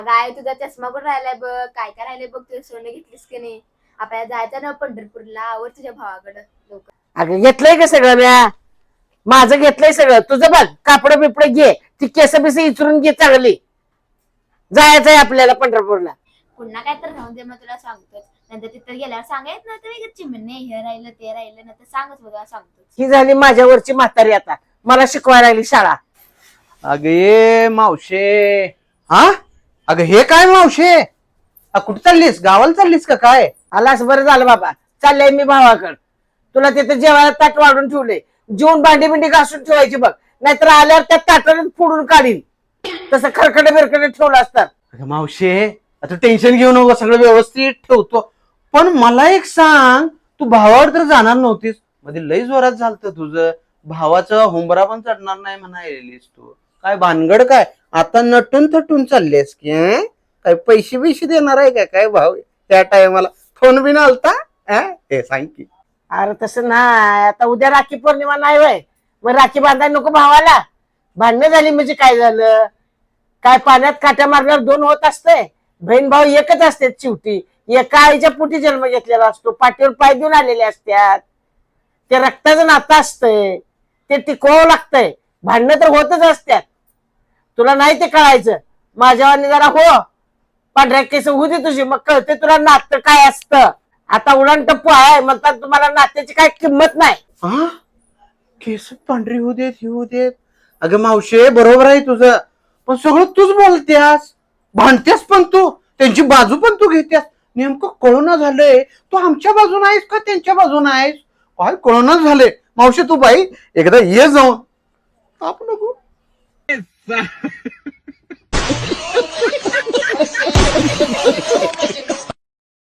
काय तुझा चष्मा कुठं राहिलाय बघ, काय काय राहिलंय बघ, तुझं सोनं घेतलीस की नाही? आपल्याला जायचं ना पंढरपूरला, आवर तुझ्या भावाकडं लोक. अगं घेतलंय का सगळं म्या? माझं घेतलंय सगळं, तुझं बघ कापड बिपड घे, ती केस बिस इचरून घे चांगली. जायचंय आपल्याला पंढरपूरला. पुन्हा काय तर राहून दे, मग तुला सांगतोच. नंतर तिथं गेल्यावर सांगायच ना तर चिमणे हे राहिलं ते राहिलं, नंतर सांगच बघा सांगतो. ही झाली माझ्यावरची म्हातारी, आता मला शिकवायला लागली शाळा. अगं ये मावशे. हा अगं हे काय मावशे, कुठे चाललीस? गावाला चाललीस का काय? आलास बरं झालं बाबा, चाललंय मी भावाकडं. तुला तिथे जेवायला ताट वाढून ठेवले, जेवून भांडी बिंडी घासून ठेवायची बघ, नाहीतर आल्यावर त्या ताटाने फोडून काढीन. तसं खरकडे बिरकडे ठेवलं असतात. अगं मावशे, आता टेन्शन घेऊ नको, सगळं व्यवस्थित ठेवतो. पण मला एक सांग, तू भावावर तर जाणार नव्हतीस, मध्ये लई जोरात झालत तुझं. भावाचा हुंबरा पण चढणार नाही म्हणायलीस तू, काय भानगड काय? आता नटून थटून चाललेस की काय पैसे बिशे देणार आहे का काय भाऊ? त्या टायमाला फोन बिन आलता? हे सांग की. अरे तसं नाही, आता उद्या राखी पौर्णिमा नाही वय, मग राखी बांधायला नको भावाला? भांडणं झाली म्हणजे काय झालं? काय पाण्यात काट्या मारल्यावर दोन होत असते? बहीण भाऊ एकच असते शेवटी. एका आईच्या पोटी जन्म घेतलेला असतो, पाठीवर पाय देऊन आलेले असतात. ते रक्ताचं नातं असतंय, ते टिकवावं लागतंय. भांडणं तर होतच असतात, तुला नाही ते कळायचं. माझ्यावानी जरा हो, पांढऱ्या केस होऊ दे तुझी, मग कळते तुला नातं काय असतं. आता उडान टप्पू आहे म्हणतात, तुम्हाला नात्याची काय किंमत नाही. केस पांढरी होऊ देत, हे होऊ देत. अगं मावशे, बरोबर आहे तुझं, पण सगळं तूच बोलतेस, भांडतेस पण तू, त्यांची बाजू पण तू घेतेस. नेमकं कळून झालंय, तू आमच्या बाजून आहेस का त्यांच्या बाजून आहेस? काय कळून झालंय मावशे. तू बाई एकदा ये जाऊन, ताप नको.